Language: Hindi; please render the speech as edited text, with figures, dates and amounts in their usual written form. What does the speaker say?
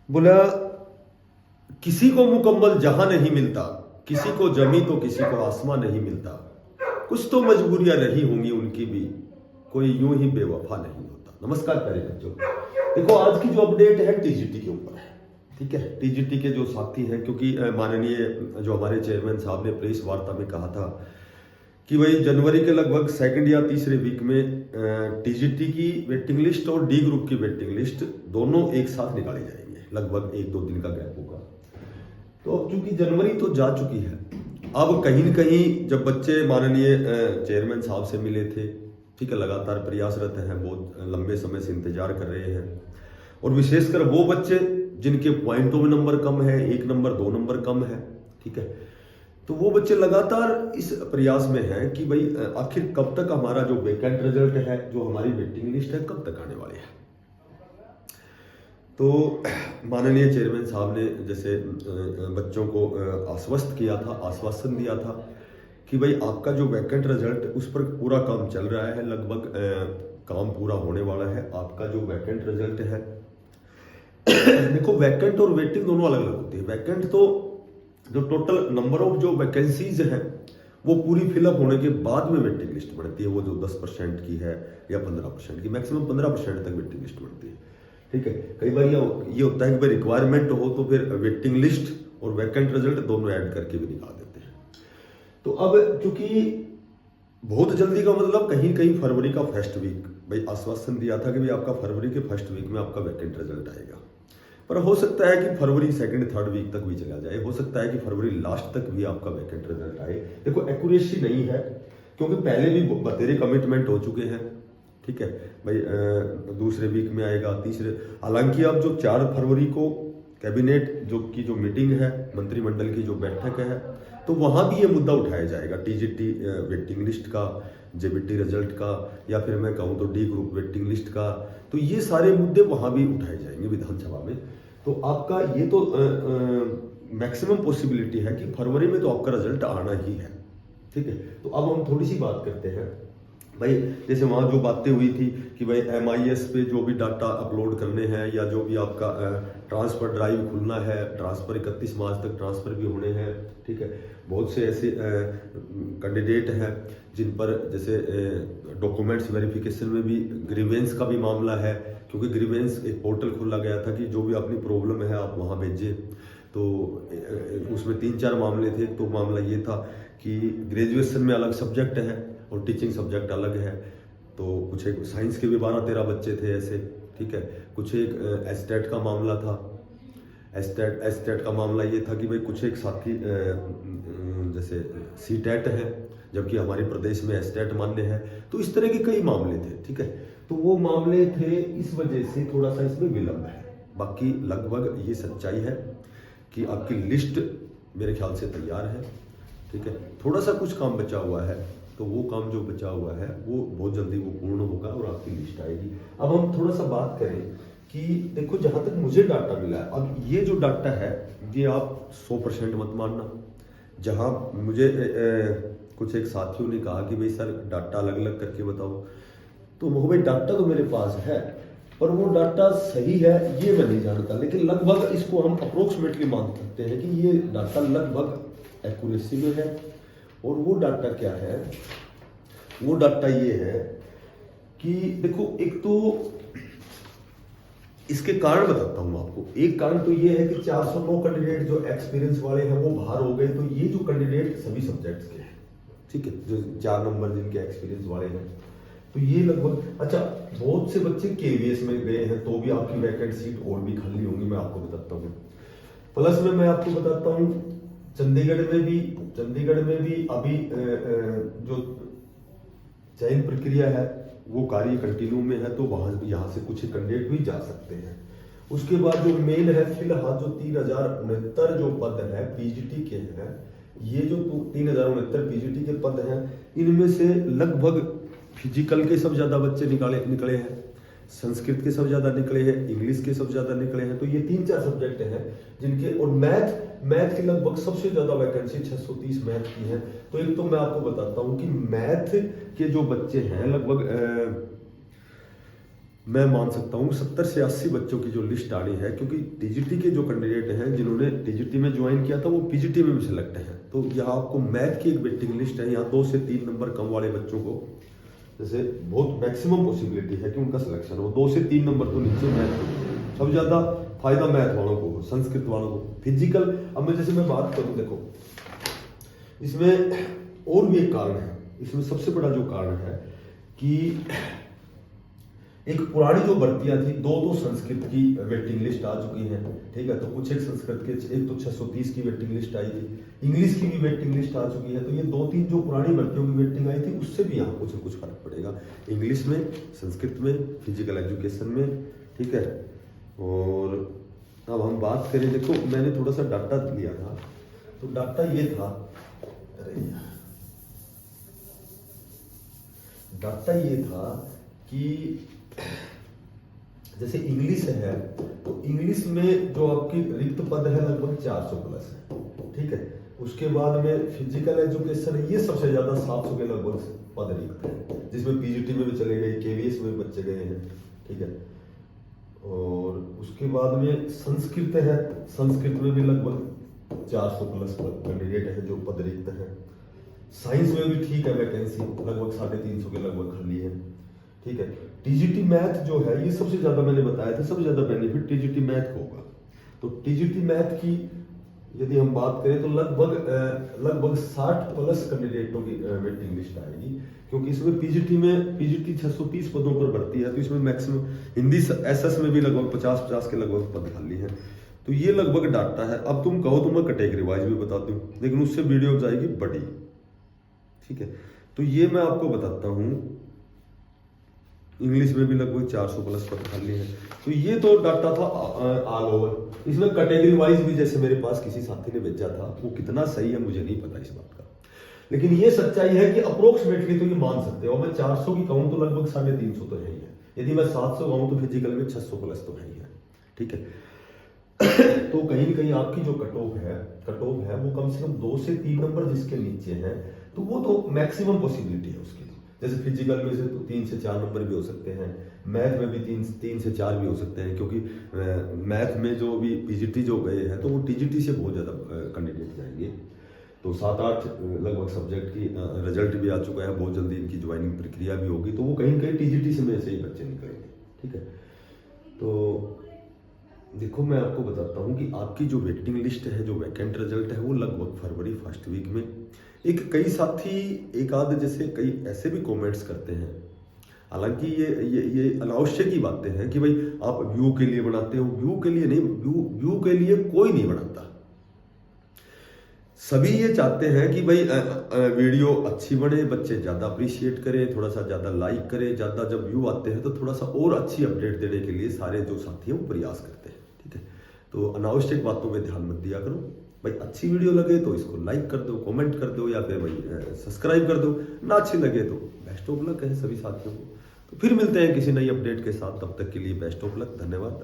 बोला किसी को मुकम्मल जहां नहीं मिलता, किसी को जमी तो किसी को आसमां नहीं मिलता, कुछ तो मजबूरियां रही होंगी उनकी भी, कोई यूं ही बेवफा नहीं होता। नमस्कार प्यारे बच्चों, देखो आज की जो अपडेट है टीजीटी के ऊपर है। ठीक है, टीजीटी के जो साथी हैं, क्योंकि माननीय जो हमारे चेयरमैन साहब ने प्रेस वार्ता में कहा था कि भाई जनवरी के लगभग सेकंड या तीसरे वीक में टीजीटी की वेटिंग लिस्ट और डी ग्रुप की वेटिंग लिस्ट दोनों एक साथ निकाले जाएंगे, लगभग 1-2 दिन का गैप होगा। तो अब चूंकि जनवरी तो जा चुकी है, अब कहीं न कहीं जब बच्चे माननीय चेयरमैन साहब से मिले थे, ठीक है, लगातार प्रयासरत हैं, बहुत लंबे समय से इंतजार कर रहे हैं, और विशेषकर वो बच्चे जिनके पॉइंटों में नंबर कम है, 1 नंबर 2 नंबर कम है, ठीक है, तो वो बच्चे लगातार इस प्रयास में हैं कि भाई आखिर कब तक हमारा जो वैकेंट रिजल्ट है, जो हमारी वेटिंग लिस्ट है, कब तक आने वाले हैं। तो माननीय चेयरमैन साहब ने जैसे बच्चों को आश्वस्त किया था, आश्वासन दिया था कि भाई आपका जो वैकेंट रिजल्ट उस पर पूरा काम चल रहा है, लगभग काम पूरा होने वाला है। आपका जो वैकेंट रिजल्ट है देखो, वैकेंट और वेटिंग दोनों अलग अलग होती है। वैकेंट तो जो टोटल नंबर ऑफ जो वैकेंसीज हैं वो पूरी फिलअप होने के बाद में वेटिंग लिस्ट बनती है, वो जो 10% की है या 15% की, मैक्सिमम 15% तक वेटिंग लिस्ट बनती है। ठीक है, कई बार ये होता है कि भाई रिक्वायरमेंट हो तो फिर वेटिंग लिस्ट और वैकेंट रिजल्ट दोनों ऐड करके भी निकाल देते हैं। तो अब चूंकि बहुत जल्दी का मतलब कहीं कहीं फरवरी का फर्स्ट वीक, भाई आश्वासन दिया था कि भाई आपका फरवरी के फर्स्ट वीक में आपका वैकेंट रिजल्ट आएगा, पर हो सकता है कि फरवरी सेकंड थर्ड वीक तक भी चला जाए, हो सकता है कि फरवरी लास्ट तक भी आपका वैकेंट रिजल्ट आए। देखो एक्यूरेसी नहीं है, क्योंकि पहले भी बतेरे कमिटमेंट हो चुके हैं। ठीक है भाई, दूसरे वीक में आएगा, तीसरे, हालांकि अब जो 4 फरवरी को कैबिनेट जो मीटिंग है, मंत्रिमंडल की जो बैठक है, तो वहां भी ये मुद्दा उठाया जाएगा, टीजीटी वेटिंग लिस्ट का, जेबीटी रिजल्ट का, या फिर मैं कहूँ तो डी ग्रुप वेटिंग लिस्ट का। तो ये सारे मुद्दे वहां भी उठाए जाएंगे विधानसभा में। तो आपका ये तो मैक्सिमम पॉसिबिलिटी है कि फरवरी में तो आपका रिजल्ट आना ही है। ठीक है, तो अब हम थोड़ी सी बात करते हैं भाई, जैसे वहाँ जो बातें हुई थी कि भाई MIS पे जो भी डाटा अपलोड करने हैं, या जो भी आपका ट्रांसफर ड्राइव खुलना है, ट्रांसफर 31 मार्च तक ट्रांसफर भी होने हैं। ठीक है, बहुत से ऐसे कैंडिडेट हैं जिन पर जैसे डॉक्यूमेंट्स वेरिफिकेशन में भी ग्रीवेंस का भी मामला है, क्योंकि ग्रीवेंस एक पोर्टल खोला गया था कि जो भी अपनी प्रॉब्लम है आप वहाँ भेजें। तो उसमें 3-4 मामले थे। तो मामला ये था कि ग्रेजुएशन में अलग सब्जेक्ट है और टीचिंग सब्जेक्ट अलग है, तो कुछ एक साइंस के भी 12-13 बच्चे थे ऐसे। ठीक है, कुछ एक एस्टेट का मामला था। एस्टेट का मामला ये था कि भाई कुछ एक साथी जैसे सीटेट है, जबकि हमारे प्रदेश में एस्टेट मान्य है। तो इस तरह के कई मामले थे। ठीक है, तो वो मामले थे, इस वजह से थोड़ा सा इसमें विलंब है। बाकी लगभग ये सच्चाई है कि आपकी लिस्ट मेरे ख्याल से तैयार है। ठीक है, थोड़ा सा कुछ काम बचा हुआ है, तो वो काम जो बचा हुआ है वो बहुत जल्दी वो पूर्ण होगा और आपकी लिस्ट आएगी। अब हम थोड़ा सा बात करें कि देखो, जहां तक मुझे डाटा मिला है, अब ये जो डाटा है ये आप 100% मत मानना। जहां मुझे कुछ एक साथियों ने कहा कि भाई सर डाटा अलग अलग करके बताओ, तो वो भाई डाटा तो मेरे पास है, पर वो डाटा सही है ये मैं नहीं जानता, लेकिन लगभग इसको हम अप्रोक्सीमेटली मान सकते हैं कि ये डाटा लगभग एक्यूरेसी में है। और वो डाटा क्या है, वो डाटा ये है कि देखो, एक तो इसके कारण बताता हूं आपको। एक कारण तो ये है कि 409 कैंडिडेट जो एक्सपीरियंस वाले हैं वो बाहर हो गए। तो ये जो कैंडिडेट सभी सब्जेक्ट्स के हैं, ठीक है, जो 4 नंबर जिनके एक्सपीरियंस वाले हैं, तो ये लगभग, अच्छा बहुत से बच्चे KVS में गए हैं, तो भी आपकी वैकेंट सीट और भी खाली होंगी, मैं आपको बताता हूँ। प्लस में मैं आपको बताता हूँ चंडीगढ़ में भी अभी जो चयन प्रक्रिया है वो कार्य कंटिन्यू में है, तो वहां यहाँ से कुछ कैंडिडेट भी जा सकते हैं। उसके बाद जो मेन है, फिलहाल जो 3069 जो पद है पीजीटी के हैं, ये जो 3069 पीजीटी के पद हैं, इनमें से लगभग फिजिकल के सब ज्यादा बच्चे निकले हैं, संस्कृत के सब ज्यादा निकले हैं, इंग्लिश के सब ज्यादा निकले हैं। तो ये 3-4 सब्जेक्ट हैं जिनके, और मैथ की लगभग सबसे ज्यादा वैकेंसी 630 मैथ की है। तो एक तो मैं आपको बताता हूं कि मैथ के जो बच्चे हैं लगभग मैं मान सकता हूँ 70 से 80 बच्चों की जो लिस्ट आनी है, क्योंकि टीजीटी के जो कैंडिडेट हैं जिन्होंने टीजीटी में ज्वाइन किया था वो पीजीटी में भी सिलेक्ट हैं। तो यहाँ आपको मैथ की एक वेटिंग लिस्ट है, यहाँ 2 से 3 नंबर कम वाले बच्चों को जैसे बहुत मैक्सिमम पॉसिबिलिटी है कि उनका सिलेक्शन हो। 2 से 3 नंबर तो नीचे मैथ को, सबसे ज़्यादा फायदा मैथ वालों को, संस्कृत वालों को, फिजिकल। अब मैं बात करूँ, देखो इसमें और भी एक कारण है। इसमें सबसे बड़ा जो कारण है कि एक पुरानी जो भर्तियां थी, 2 संस्कृत की वेटिंग लिस्ट आ चुकी है, ठीक है। तो कुछ एक संस्कृत के, एक तो 630 की वेटिंग लिस्ट आई थी, इंग्लिश की भी वेटिंग लिस्ट आ चुकी है। तो ये 2-3 जो पुरानी भर्तियों की वेटिंग आई थी उससे भी यहाँ कुछ फर्क पड़ेगा, इंग्लिश में, संस्कृत में, फिजिकल एजुकेशन में, ठीक है। और अब हम बात करें, देखो मैंने थोड़ा सा डाटा लिया था, तो डाटा ये था, डाटा ये था कि जैसे इंग्लिश है, तो इंग्लिश में जो आपकी रिक्त पद है लगभग 400 प्लस है, ठीक है। उसके बाद में फिजिकल एजुकेशन है, ये सबसे ज्यादा 700 के लगभग पद रिक्त है, जिसमें पीजीटी में भी चले गए, केवीएस में भी बच्चे गए हैं, ठीक है। और उसके बाद में संस्कृत है, संस्कृत में भी लगभग 400 प्लस कैंडिडेट है जो पद रिक्त है। साइंस में भी ठीक है, वैकेंसी लगभग 350 के लगभग खाली है, ठीक है। टीजीटी मैथ जो है, ये सबसे ज्यादा मैंने बताया था, सबसे ज्यादा बेनिफिट टीजीटी मैथ को होगा। तो टीजीटी मैथ की यदि हम बात करें तो लगभग 60 प्लस कैंडिडेटों की वेटिंग लिस्ट आएगी, क्योंकि इसमें पीजीटी 630 पदों पर भर्ती है। तो इसमें मैक्सिमम हिंदी एसएस में भी लगभग 50 के लगभग पद खाली है। तो ये लगभग डाटा है। अब तुम कहो तो मैं कैटेगरी वाइज भी बता दूं, लेकिन उससे वीडियो जाएगी बड़ी, ठीक है। तो ये मैं आपको बताता हूँ, इंग्लिश में भी लगभग 400 प्लस पद खाली है। तो ये तो डाटा था ऑल ओवर। इसमें कैटेगरी वाइज भी जैसे मेरे पास किसी साथी ने भेजा था, वो कितना सही है मुझे नहीं पता इस बात का, लेकिन ये सच्चाई है कि अप्रोक्सीमेटली तो ये मान सकते हो। मैं 400 की कहूँ तो लगभग 350 तो है ही है, यदि मैं 700 कहूँ तो फिजिकल में 600 प्लस तो है ही है, ठीक है। तो कहीं ना कहीं आपकी जो कट ऑफ है वो कम से कम 2 से 3 नंबर जिसके नीचे है, तो वो तो मैक्सिमम पॉसिबिलिटी है उसकी। जैसे फिजिकल में से तो 3 से 4 नंबर भी हो सकते हैं, मैथ में भी 3 से 4 भी हो सकते हैं, क्योंकि मैथ में जो भी पीजीटी जो गए हैं तो वो टीजीटी से बहुत ज़्यादा कैंडिडेट जाएंगे। तो 7-8 लगभग सब्जेक्ट की रिजल्ट भी आ चुका है, बहुत जल्दी इनकी ज्वाइनिंग प्रक्रिया भी होगी। तो वो कहीं कहीं टीजीटी से में से ही बच्चे निकलेंगे, ठीक है। तो देखो मैं आपको बताता हूँ कि आपकी जो वेटिंग लिस्ट है, जो वैकेंट रिजल्ट है, वो लगभग फरवरी फर्स्ट वीक में। एक कई साथी एक आध जैसे कई ऐसे भी कमेंट्स करते हैं, हालांकि ये अनावश्यक की बातें हैं कि भाई आप व्यू के लिए बनाते हो, व्यू के लिए नहीं, व्यू के लिए कोई नहीं बनाता। सभी ये चाहते हैं कि भाई वीडियो अच्छी बने, बच्चे ज़्यादा अप्रिशिएट करें, थोड़ा सा ज़्यादा लाइक करें, ज़्यादा जब व्यू आते हैं तो थोड़ा सा और अच्छी अपडेट देने के लिए सारे जो साथी हैं वो प्रयास करते हैं, ठीक है। तो अनावश्यक बातों पे ध्यान मत दिया करो भाई। अच्छी वीडियो लगे तो इसको लाइक कर दो, कमेंट कर दो, या फिर भाई सब्सक्राइब कर दो। ना अच्छी लगे तो बेस्ट ऑफ लक है सभी साथियों को। तो फिर मिलते हैं किसी नई अपडेट के साथ, तब तक के लिए बेस्ट ऑफ लक, धन्यवाद।